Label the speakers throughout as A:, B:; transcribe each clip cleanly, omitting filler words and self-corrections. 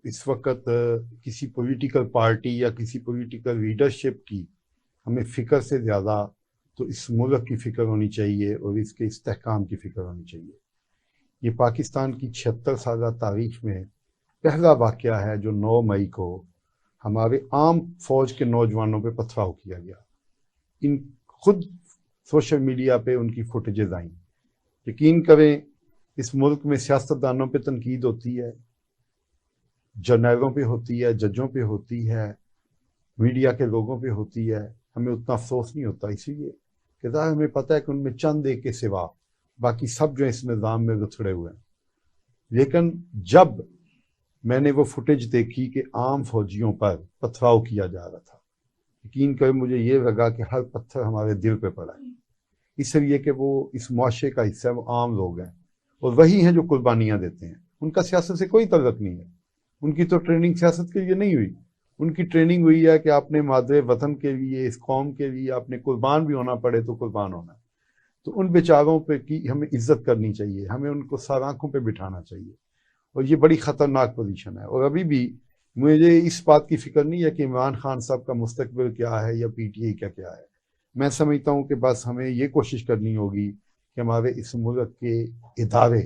A: اس وقت کسی political party یا کسی پولیٹیکل لیڈرشپ کی ہمیں فکر سے زیادہ تو اس ملک کی فکر ہونی چاہیے اور اس کے استحکام کی فکر ہونی چاہیے۔ یہ پاکستان کی 76 سالہ تاریخ میں پہلا واقعہ ہے جو 9 مئی کو ہمارے عام فوج کے نوجوانوں پہ پتھراؤ کیا گیا۔ ان خود سوشل میڈیا پہ ان کی فوٹیجز آئیں۔ یقین کریں اس ملک میں سیاستدانوں پہ تنقید ہوتی ہے، جرنیلوں پہ ہوتی ہے، ججوں پہ ہوتی ہے، میڈیا کے لوگوں پہ ہوتی ہے، ہمیں اتنا افسوس نہیں ہوتا، اسی لیے کہ ظاہر ہمیں پتہ ہے کہ ان میں چند ایک کے سوا باقی سب جو اس نظام میں لتھڑے ہوئے ہیں۔ لیکن جب میں نے وہ فوٹیج دیکھی کہ عام فوجیوں پر پتھراؤ کیا جا رہا تھا، یقین کریں مجھے یہ لگا کہ ہر پتھر ہمارے دل پہ پڑا ہے، اس لیے کہ وہ اس معاشرے کا حصہ ہے، وہ عام لوگ ہیں اور وہی ہیں جو قربانیاں دیتے ہیں۔ ان کا سیاست سے کوئی تعلق نہیں ہے، ان کی تو ٹریننگ سیاست کے لیے نہیں ہوئی، ان کی ٹریننگ ہوئی ہے کہ اپنے مادر وطن کے لیے، اس قوم کے لیے اپنے قربان بھی ہونا پڑے تو قربان ہونا ہے۔ تو ان بیچاروں پہ کی ہمیں عزت کرنی چاہیے، ہمیں ان کو سر آنکھوں پہ بٹھانا چاہیے، اور یہ بڑی خطرناک پوزیشن ہے۔ اور ابھی بھی مجھے اس بات کی فکر نہیں ہے کہ عمران خان صاحب کا مستقبل کیا ہے یا پی ٹی آئی کا کیا ہے۔ میں سمجھتا ہوں کہ بس ہمیں یہ کوشش کرنی ہوگی کہ ہمارے اس ملک کے ادارے،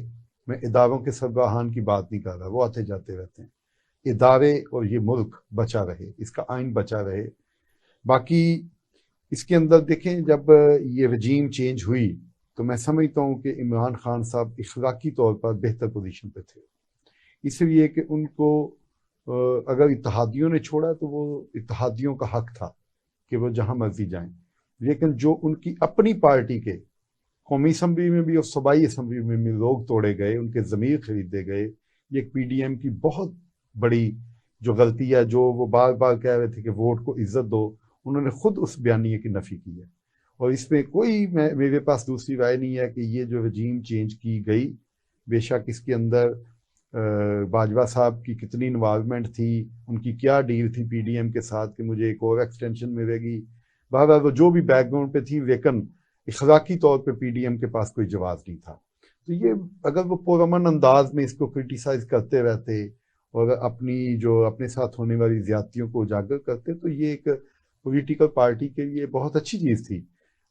A: میں اداروں کے سربراہان کی بات نہیں کر رہا، وہ آتے جاتے رہتے ہیں، ادارے اور یہ ملک بچا رہے، اس کا آئین بچا رہے۔ باقی اس کے اندر دیکھیں جب یہ رجیم چینج ہوئی تو میں سمجھتا ہوں کہ عمران خان صاحب اخلاقی طور پر بہتر پوزیشن پہ تھے، اس لیے کہ ان کو اگر اتحادیوں نے چھوڑا تو وہ اتحادیوں کا حق تھا کہ وہ جہاں مرضی جائیں، لیکن جو ان کی اپنی پارٹی کے قومی اسمبلی میں بھی اور صوبائی اسمبلی میں بھی لوگ توڑے گئے، ان کے ضمیر خریدے گئے، یہ ایک پی ڈی ایم کی بہت بڑی جو غلطی ہے، جو وہ بار بار کہہ رہے تھے کہ ووٹ کو عزت دو، انہوں نے خود اس بیانیے کی نفی کی ہے۔ اور اس میں کوئی میرے پاس دوسری رائے نہیں ہے کہ یہ جو رجیم چینج کی گئی، بے شک اس کے اندر باجوہ صاحب کی کتنی انوالومنٹ تھی، ان کی کیا ڈیل تھی پی ڈی ایم کے ساتھ کہ مجھے ایک اور ایکسٹینشن ملے گی، بہرحال وہ جو بھی بیک گراؤنڈ پہ تھی، لیکن اخلاقی طور پہ پی ڈی ایم کے پاس کوئی جواز نہیں تھا۔ تو یہ اگر وہ پرامن انداز میں اس کو کرٹیسائز کرتے رہتے اور اپنے ساتھ ہونے والی زیادتیوں کو اجاگر کرتے تو یہ ایک پولیٹیکل پارٹی کے لیے بہت اچھی چیز تھی۔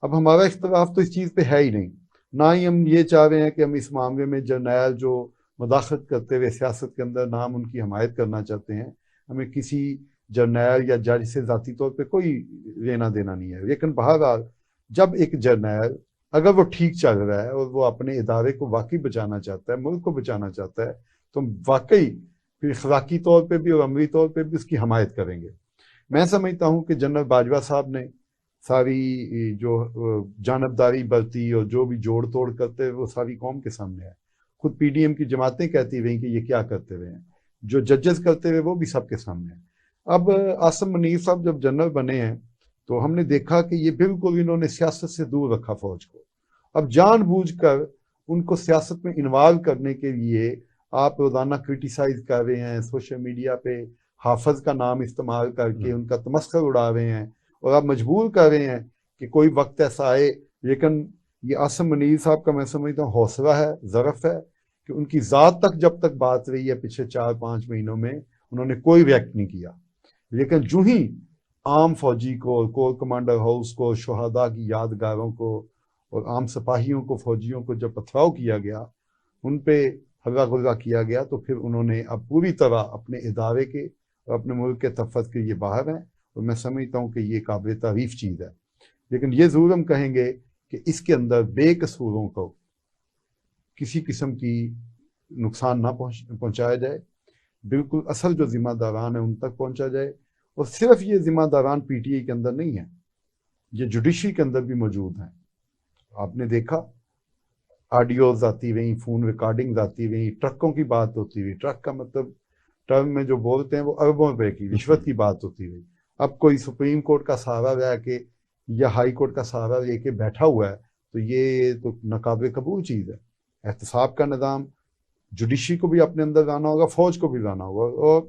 A: اب ہمارا اختلاف تو اس چیز پہ ہے ہی نہیں، نہ ہی ہم یہ چاہ رہے ہیں کہ ہم اس معاملے میں جرنیل جو مداخلت کرتے ہوئے سیاست کے اندر نام ان کی حمایت کرنا چاہتے ہیں، ہمیں کسی جرنیل یا جج سے ذاتی طور پہ کوئی لینا دینا نہیں ہے۔ لیکن بہرحال جب ایک جرنیل اگر وہ ٹھیک چل رہا ہے اور وہ اپنے ادارے کو واقعی بچانا چاہتا ہے، ملک کو بچانا چاہتا ہے، تو ہم واقعی پھر اخلاقی طور پہ بھی اور عملی طور پہ بھی اس کی حمایت کریں گے۔ میں سمجھتا ہوں کہ جنرل باجوہ صاحب نے ساری جو جانبداری برتی اور جو بھی جوڑ توڑ کرتے وہ ساری قوم کے سامنے ہے۔ خود پی ڈی ایم کی جماعتیں کہتی رہیں کہ یہ کیا کرتے ہوئے ہیں، جو ججز کرتے ہوئے وہ بھی سب کے سامنے ہیں۔ اب عاصم منیر صاحب جب جنرل بنے ہیں تو ہم نے دیکھا کہ یہ بالکل انہوں نے سیاست سے دور رکھا فوج کو۔ اب جان بوجھ کر ان کو سیاست میں انوالو کرنے کے لیے آپ روزانہ کرٹیسائز کر رہے ہیں، سوشل میڈیا پہ حافظ کا نام استعمال کر کے ان کا تمسخر اڑا رہے ہیں، اور آپ مجبور کر رہے ہیں کہ کوئی وقت ایسا آئے۔ لیکن یہ عاصم منیر صاحب کا میں سمجھتا ہوں حوصلہ ہے، ظرف ہے کہ ان کی ذات تک جب تک بات رہی ہے پچھلے 4-5 مہینوں میں انہوں نے کوئی ریئیکٹ نہیں کیا، لیکن جو ہی عام فوجی کو، کور کمانڈر ہاؤس کو، شہداء کی یادگاروں کو اور عام سپاہیوں کو، فوجیوں کو جب پتھراؤ کیا گیا، ان پہ ہرا غرہ کیا گیا، تو پھر انہوں نے اب پوری طرح اپنے ادارے کے اور اپنے ملک کے تحفظ کے لیے باہر ہیں، اور میں سمجھتا ہوں کہ یہ قابل تعریف چیز ہے۔ لیکن یہ ضرور ہم کہیں گے کہ اس کے اندر بے قصوروں کو کسی قسم کی نقصان نہ پہنچایا جائے، بالکل اصل جو ذمہ داران ہیں ان تک پہنچا جائے، اور صرف یہ ذمہ داران پی ٹی آئی کے اندر نہیں ہیں، یہ جوڈیشری کے اندر بھی موجود ہیں۔ آپ نے دیکھا آڈیوز آتی رہیں، فون ریکارڈنگ آتی رہیں، ٹرکوں کی بات ہوتی رہی، ٹرک کا مطلب ٹرم میں جو بولتے ہیں وہ اربوں روپے کی رشوت کی بات ہوتی رہی۔ اب کوئی سپریم کورٹ کا سہارا لے کے یا ہائی کورٹ کا سہارا لے کے بیٹھا ہوا ہے تو یہ تو ناقابل قبول چیز ہے۔ احتساب کا نظام جوڈیشری کو بھی اپنے اندر لانا ہوگا، فوج کو بھی لانا ہوگا، اور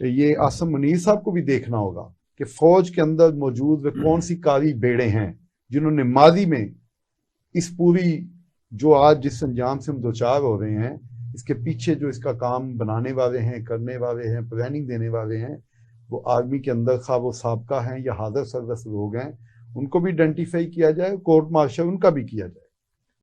A: یہ عاصم منیر صاحب کو بھی دیکھنا ہوگا کہ فوج کے اندر موجود وہ کون سی کاری بیڑے ہیں جنہوں نے ماضی میں اس پوری جو آج جس انجام سے ہم دوچار ہو رہے ہیں، اس کے پیچھے جو اس کا کام بنانے والے ہیں، کرنے والے ہیں، پلاننگ دینے والے ہیں، وہ آرمی کے اندر خواہ وہ سابقہ ہیں یا حاضر سربراہ لوگ ہیں، ان کو بھی آئیڈینٹیفائی کیا جائے، کورٹ مارشل ان کا بھی کیا جائے۔